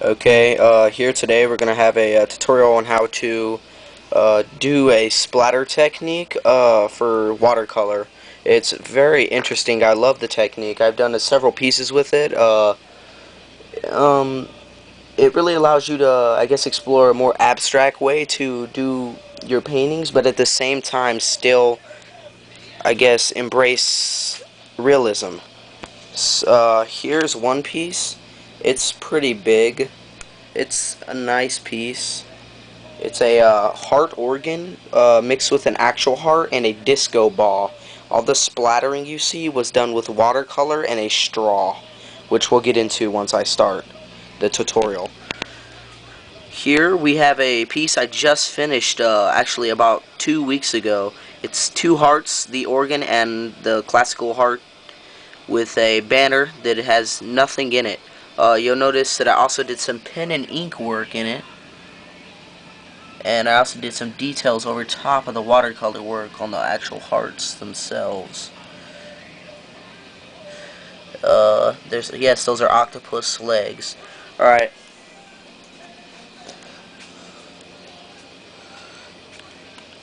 Okay, here today we're going to have a, tutorial on how to do a splatter technique for watercolor. It's very interesting. I love the technique. I've done several pieces with it. Um, it really allows you to, I guess, explore a more abstract way to do your paintings, but at the same time still, I guess, embrace realism. Here's one piece. It's pretty big. It's a nice piece. It's a heart organ mixed with an actual heart and a disco ball. All the splattering you see was done with watercolor and a straw, which we'll get into once I start the tutorial. Here we have a piece I just finished actually about 2 weeks ago. It's two hearts, the organ and the classical heart, with a banner that has nothing in it. You'll notice that I also did some pen and ink work in it. And I also did some details over top of the watercolor work on the actual hearts themselves. Yes, those are octopus legs. Alright.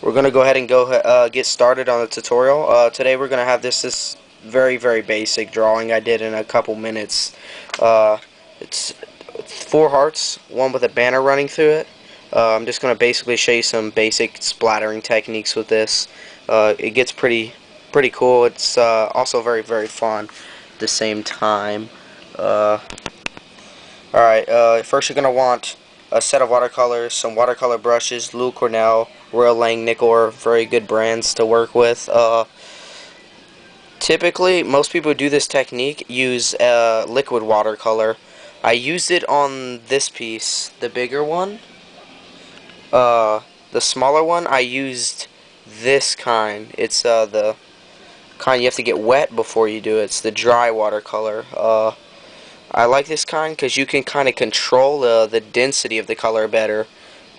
We're going to go ahead and get started on the tutorial. Today we're going to have this very, very basic drawing I did in a couple minutes. It's four hearts, one with a banner running through it. I'm just going to basically show you some basic splattering techniques with this. It gets pretty cool. It's also very, very fun at the same time. Alright, first you're going to want a set of watercolors, some watercolor brushes. Lou Cornell, Royal Langnickel are very good brands to work with. Typically, most people who do this technique use liquid watercolor. I used it on this piece, the bigger one. The smaller one, I used this kind. It's the kind you have to get wet before you do it. It's the dry watercolor. I like this kind because you can kind of control the density of the color better.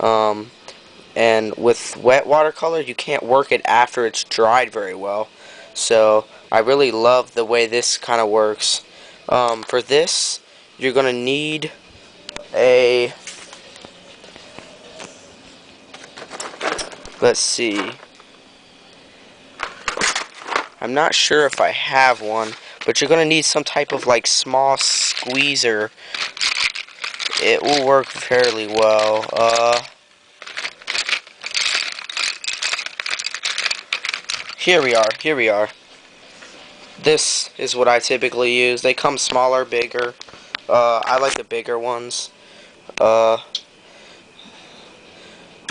And with wet watercolor, you can't work it after it's dried very well. So I really love the way this kind of works. For this, you're going to need a... Let's see. I'm not sure if I have one, but you're going to need some type of like small squeezer. It will work fairly well. Here we are. This is what I typically use. They come smaller, bigger. I like the bigger ones.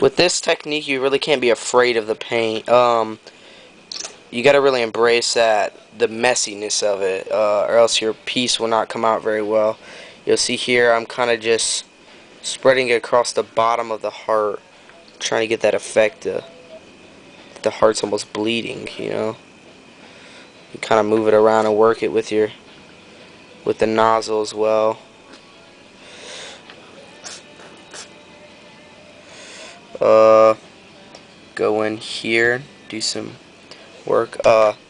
With this technique, you really can't be afraid of the paint. You gotta really embrace the messiness of it, or else your piece will not come out very well. You'll see here, I'm kind of just spreading it across the bottom of the heart, trying to get that effect. The heart's almost bleeding, you know. You kind of move it around and work it with the nozzle as well. Go in here, do some work.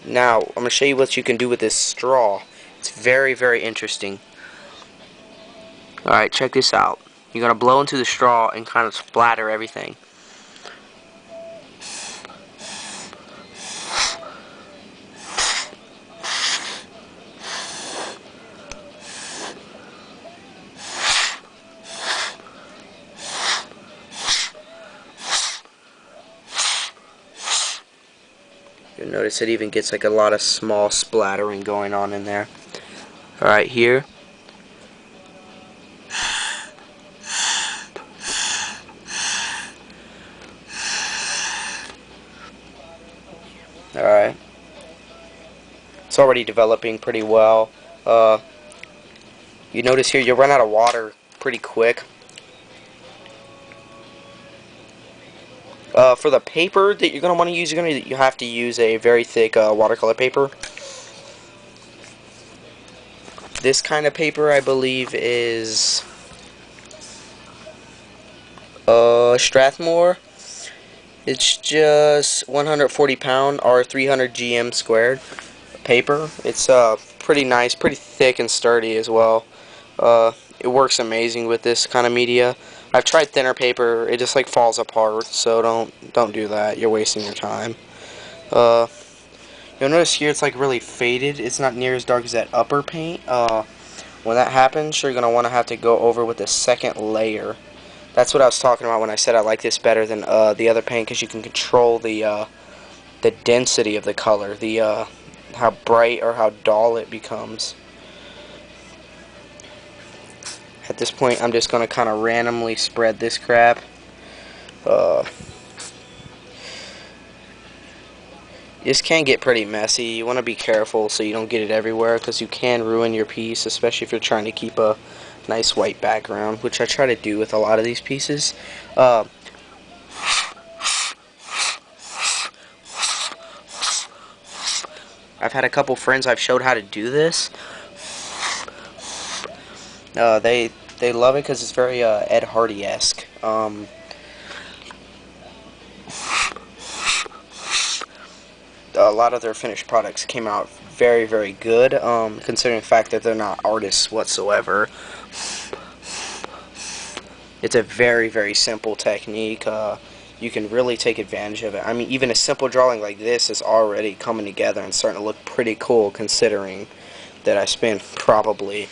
Now I'm gonna show you what you can do with this straw. It's very, very interesting. Alright, check this out. You're gonna blow into the straw and kind of splatter everything. You'll notice it even gets like a lot of small splattering going on in there. Alright, here. Alright. It's already developing pretty well. You notice here you run out of water pretty quick. For the paper that you're going to want to use, you have to use a very thick watercolor paper. This kind of paper, I believe, is Strathmore. It's just 140 pound or 300 GM squared paper. It's pretty nice, pretty thick and sturdy as well. it works amazing with this kind of media. I've tried thinner paper, it just like falls apart, so don't do that. You're wasting your time. You'll notice here it's like really faded. It's not near as dark as that upper paint. When that happens, you're gonna want to have to go over with the second layer. That's what I was talking about when I said I like this better than the other paint, because you can control the density of the color, the how bright or how dull it becomes. At this point, I'm just gonna kind of randomly spread this crap. This can get pretty messy. You want to be careful so you don't get it everywhere, because you can ruin your piece, especially if you're trying to keep a nice white background, which I try to do with a lot of these pieces. I've had a couple friends I've showed how to do this. They love it because it's very Ed Hardy-esque. A lot of their finished products came out very, very good, considering the fact that they're not artists whatsoever. It's a very, very simple technique. You can really take advantage of it. I mean, even a simple drawing like this is already coming together and starting to look pretty cool, considering that I spent probably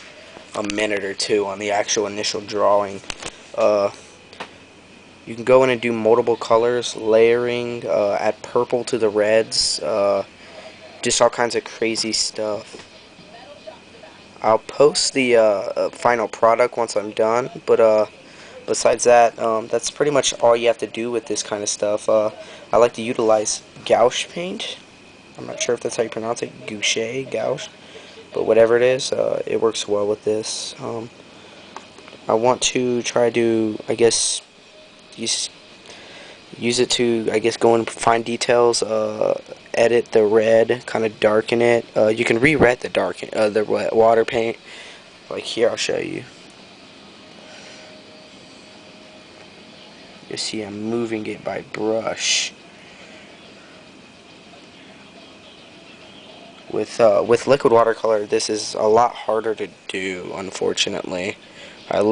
a minute or two on the actual initial drawing. You can go in and do multiple colors, layering, add purple to the reds, just all kinds of crazy stuff. I'll post the final product once I'm done, but besides that, that's pretty much all you have to do with this kind of stuff. I like to utilize gouache paint. I'm not sure if that's how you pronounce it, gouache, but whatever it is, it works well with this. I want to try to, I guess, use it to, I guess, go and find details, edit the red, kind of darken it. You can re-red the water paint. Like here, I'll show you. You see I'm moving it by brush. With liquid watercolor, this is a lot harder to do, unfortunately. I love